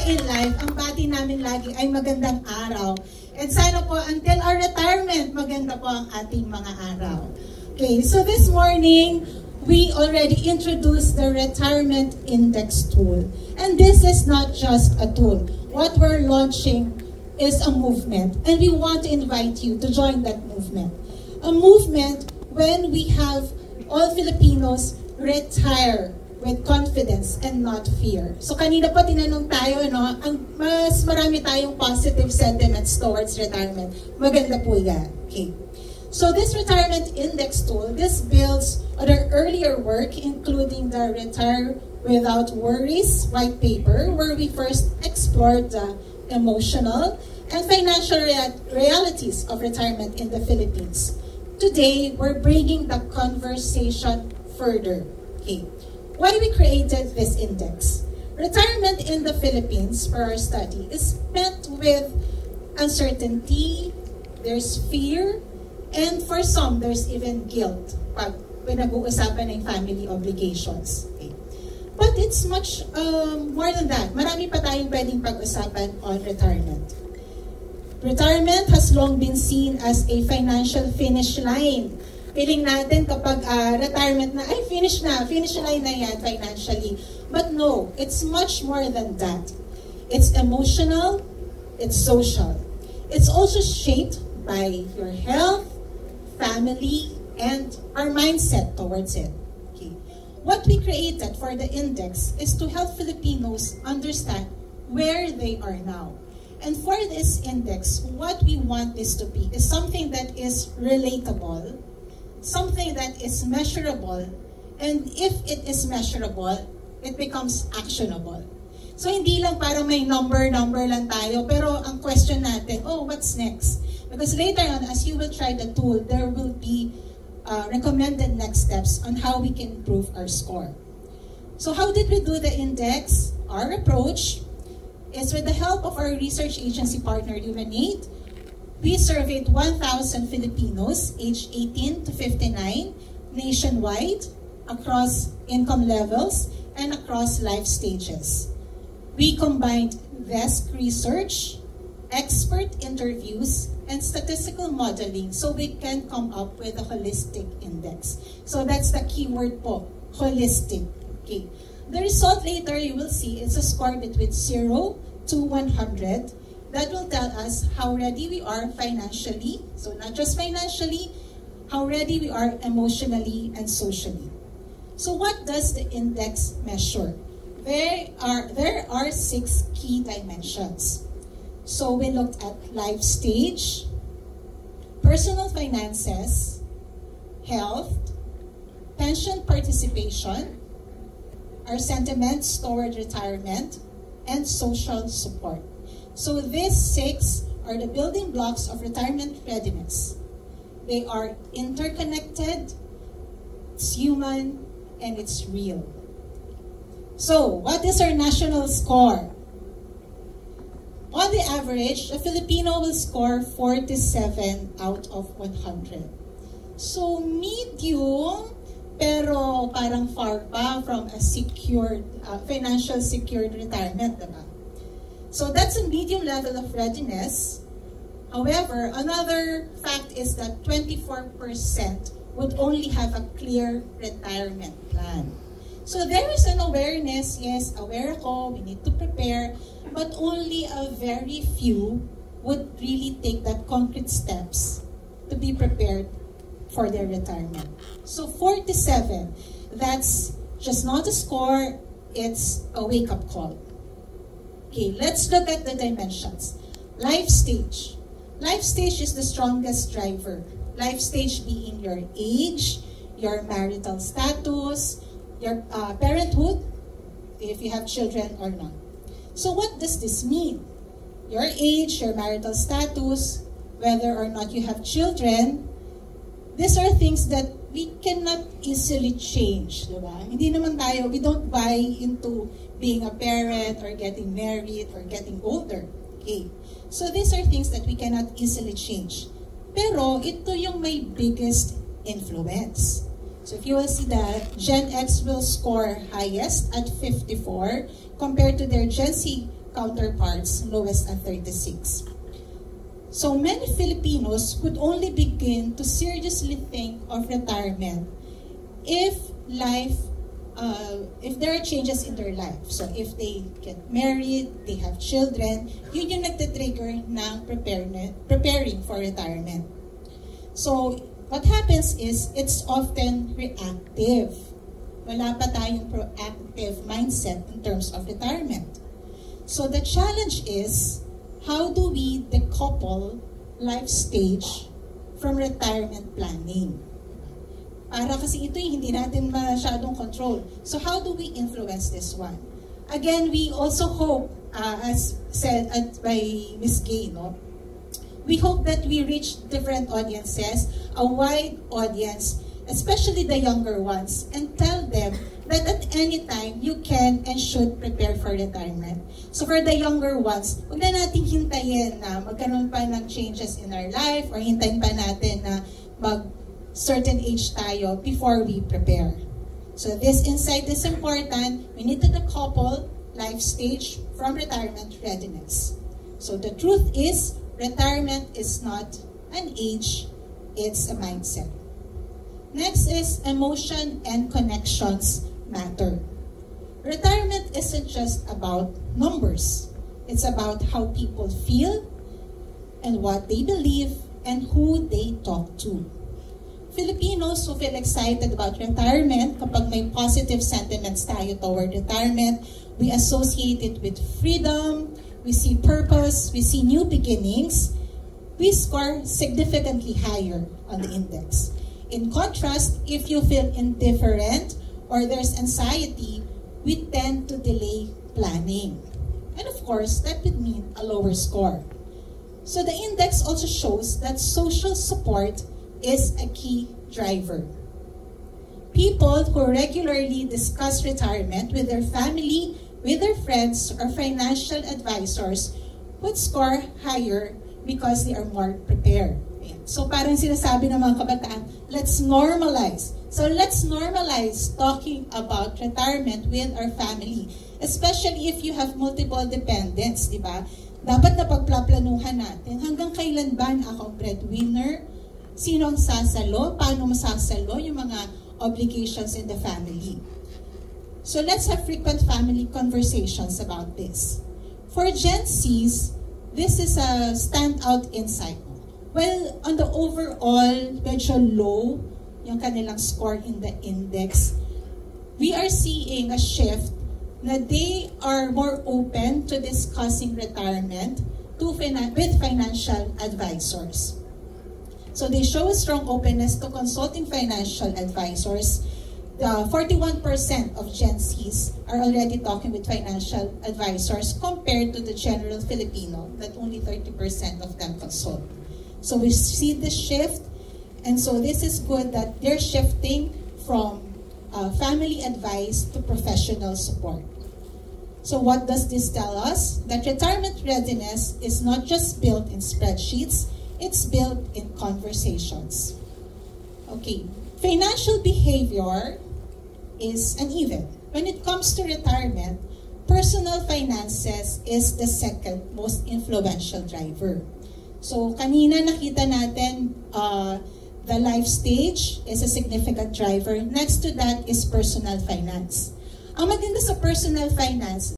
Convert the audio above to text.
in life, ang bati namin lagi ay magandang araw. And sana po, until our retirement, maganda po ang ating mga araw. Okay, so this morning, we already introduced the Retirement Index tool. And this is not just a tool. What we're launching is a movement. And we want to invite you to join that movement. A movement when we have all Filipinos retire with confidence and not fear. So kanina po tinanong tayo, no, mas marami tayong positive sentiments towards retirement. Maganda po yan. Okay. So this retirement index tool, this builds on our earlier work, including the Retire Without Worries white paper, where we first explored the emotional and financial realities of retirement in the Philippines. Today, we're bringing the conversation further. Okay. Why we created this index? Retirement in the Philippines, for our study, is met with uncertainty, there's fear, and for some, there's even guilt pag pinag-uusapan ng family obligations. Okay. But it's much more than that. Marami pa tayong pwedeng pag-usapan on retirement. Retirement has long been seen as a financial finish line. Feeling natin kapag retirement na, ay finish na line na yan financially. But no, it's much more than that. It's emotional, it's social. It's also shaped by your health, family, and our mindset towards it. Okay. What we created for the index is to help Filipinos understand where they are now. And for this index, what we want this to be is something that is relatable, something that is measurable, and if it is measurable, it becomes actionable. So hindi lang para may number lang tayo, pero ang question natin, oh, what's next? Because later on, as you will try the tool, there will be recommended next steps on how we can improve our score. So how did we do the index? Our approach is with the help of our research agency partner, Humanate. We surveyed 1,000 Filipinos aged 18 to 59 nationwide, across income levels, and across life stages. We combined desk research, expert interviews, and statistical modeling so we can come up with a holistic index. So that's the keyword po, holistic. Okay. The result later you will see is a score between 0 to 100. That will tell us how ready we are financially, so not just financially, how ready we are emotionally and socially. So what does the index measure? There are 6 key dimensions. So we looked at life stage, personal finances, health, pension participation, our sentiments toward retirement, and social support. So these 6 are the building blocks of retirement readiness. They are interconnected, it's human, and it's real. So what is our national score? On the average, a Filipino will score 47 out of 100. So medium, pero parang far pa from a secured, financial secured retirement, diba? So that's a medium level of readiness. However, another fact is that 24% would only have a clear retirement plan. So there is an awareness, yes, aware ako, we need to prepare, but only a very few would really take that concrete steps to be prepared for their retirement. So 47, that's just not a score, it's a wake-up call. Okay, let's look at the dimensions. Life stage. Life stage is the strongest driver. Life stage being your age, your marital status, your parenthood, if you have children or not. So what does this mean? Your age, your marital status, whether or not you have children, these are things that we cannot easily change, diba? Hindi naman tayo, we don't buy into being a parent or getting married or getting older. Okay. So these are things that we cannot easily change. Pero ito yung may biggest influence. So if you will see that, Gen X will score highest at 54 compared to their Gen Z counterparts lowest at 36. So many Filipinos would only begin to seriously think of retirement if there are changes in their life. So if they get married, they have children, yun yung nagtitrigger ng preparing for retirement. So what happens is it's often reactive. Wala pa tayong proactive mindset in terms of retirement. So the challenge is, how do we decouple life stage from retirement planning? Para kasi ito hindi natin masyadong control. So how do we influence this one? Again, we also hope, as said by Ms. Gay, no? We hope that we reach different audiences, a wide audience, especially the younger ones, and tell them that at any time, you can and should prepare for retirement. So for the younger ones, huwag na natin hintayin na magkaroon pa ng changes in our life or hintayin pa natin na certain age tayo before we prepare. So this insight is important. We need to decouple life stage from retirement readiness. So the truth is, retirement is not an age, it's a mindset. Next is emotion and connections matter. Retirement isn't just about numbers. It's about how people feel and what they believe and who they talk to. Filipinos who feel excited about retirement, kapag may positive sentiments tayo toward retirement, we associate it with freedom, we see purpose, we see new beginnings, we score significantly higher on the index. In contrast, if you feel indifferent or there's anxiety, we tend to delay planning. And of course, that would mean a lower score. So the index also shows that social support is a key driver. People who regularly discuss retirement with their family, with their friends, or financial advisors would score higher because they are more prepared. So parang sinasabi ng mga kabataan, let's normalize. So let's normalize talking about retirement with our family. Especially if you have multiple dependents, di ba? Dapat na pagplaplanuhan natin, hanggang kailan ba na ako breadwinner? Sino ang sasalo? Paano masasalo yung mga obligations in the family? So let's have frequent family conversations about this. For Gen Zs, this is a standout insight. Well, on the overall, medyo low yung kanilang score in the index, we are seeing a shift na they are more open to discussing retirement with financial advisors. So they show a strong openness to consulting financial advisors. 41% of Gen Zs are already talking with financial advisors compared to the general Filipino, that only 30% of them consult. So we see this shift, and so this is good that they're shifting from family advice to professional support. So what does this tell us? That retirement readiness is not just built in spreadsheets, it's built in conversations. Okay, financial behavior is uneven. When it comes to retirement, personal finances is the second most influential driver. So kanina nakita natin the life stage is a significant driver. Next to that is personal finance. Ang maganda sa personal finance,